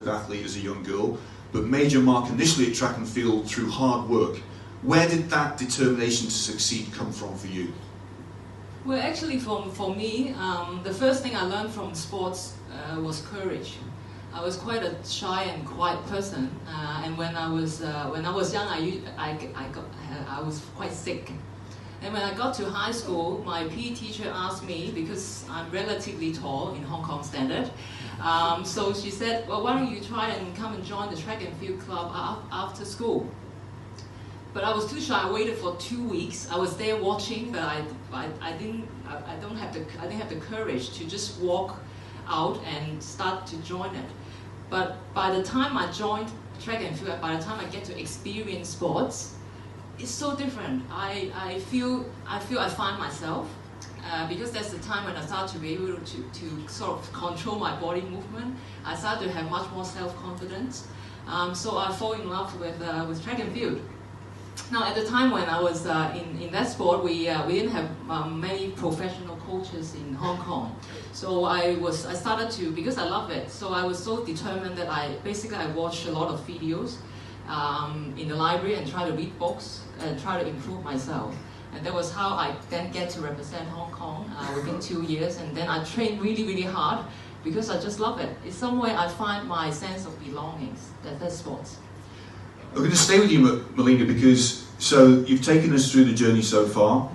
athlete as a young girl, but made your mark initially at track and field through hard work. Where did that determination to succeed come from for you? Well, actually, for me, the first thing I learned from sports was courage. I was quite a shy and quiet person, and when I was young, I was quite sick. And when I got to high school, my PE teacher asked me, because I'm relatively tall in Hong Kong standard, so she said, well, why don't you try and come and join the track and field club after school? But I was too shy. I waited for 2 weeks. I was there watching, but I didn't have the courage to just walk out and start to join it. But by the time I joined track and field, by the time I get to experience sports, it's so different. I feel I find myself, because that's the time when I start to be able to sort of control my body movement. I start to have much more self-confidence. So I fall in love with track and field. Now, at the time when I was in that sport, we didn't have many professional coaches in Hong Kong. So I started to, because I love it, so I was so determined that I watched a lot of videos in the library and try to read books and try to improve myself. And that was how I then get to represent Hong Kong within 2 years. And then I trained really, really hard because I just love it. In some way, I find my sense of belongings. That's sports. I'm going to stay with you, Malina, because you've taken us through the journey so far.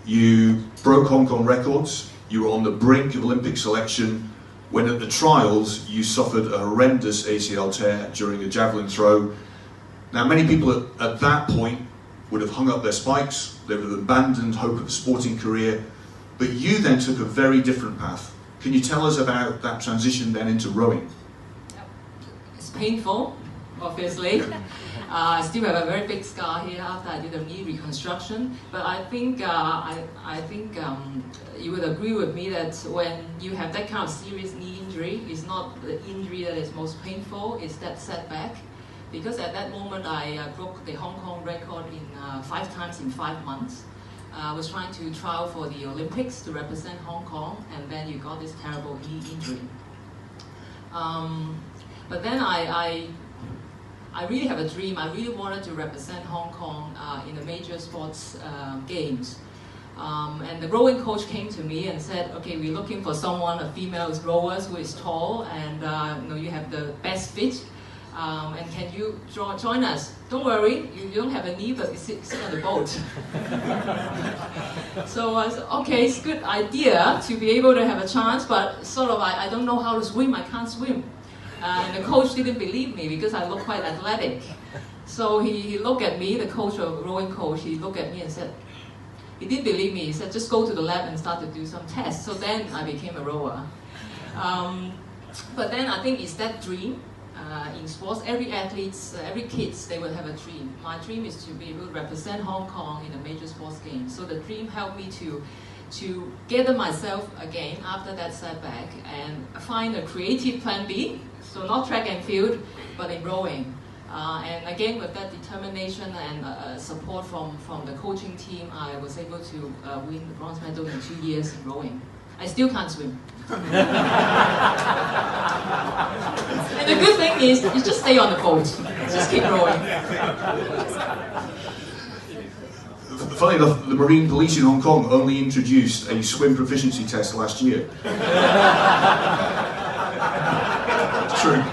You broke Hong Kong records. You were on the brink of Olympic selection when at the trials you suffered a horrendous ACL tear during a javelin throw. Now, many people at that point would have hung up their spikes, they would have abandoned hope of a sporting career, but you then took a very different path. Can you tell us about that transition then into rowing? It's painful, obviously. I still have a very big scar here after I did a knee reconstruction, but I think you would agree with me that when you have that kind of serious knee injury, it's not the injury that is most painful, it's that setback. Because at that moment I broke the Hong Kong record in 5 times in 5 months. I was trying to trial for the Olympics to represent Hong Kong, and then you got this terrible knee injury. But then I really have a dream. I really wanted to represent Hong Kong in the major sports games. And the rowing coach came to me and said, okay, we're looking for someone, a female rower who is tall and you have the best fit. And can you join us? Don't worry, you don't have a knee, but you sit on the boat. So I said, okay, it's a good idea to be able to have a chance, but sort of I don't know how to swim, I can't swim. And the coach didn't believe me because I look quite athletic. So he looked at me, the coach, or rowing coach, he looked at me and said, he didn't believe me, he said, just go to the lab and start to do some tests. So then I became a rower. But then I think it's that dream. In sports, every kids, they will have a dream. My dream is to be able to represent Hong Kong in a major sports game. So the dream helped me to gather myself again after that setback and find a creative plan B. So not track and field, but in rowing. And again, with that determination and support from the coaching team, I was able to win the bronze medal in 2 years in rowing. I still can't swim. And the good thing is, you just stay on the boat. Just keep rowing. Funny enough, the Marine Police in Hong Kong only introduced a swim proficiency test last year. It's true.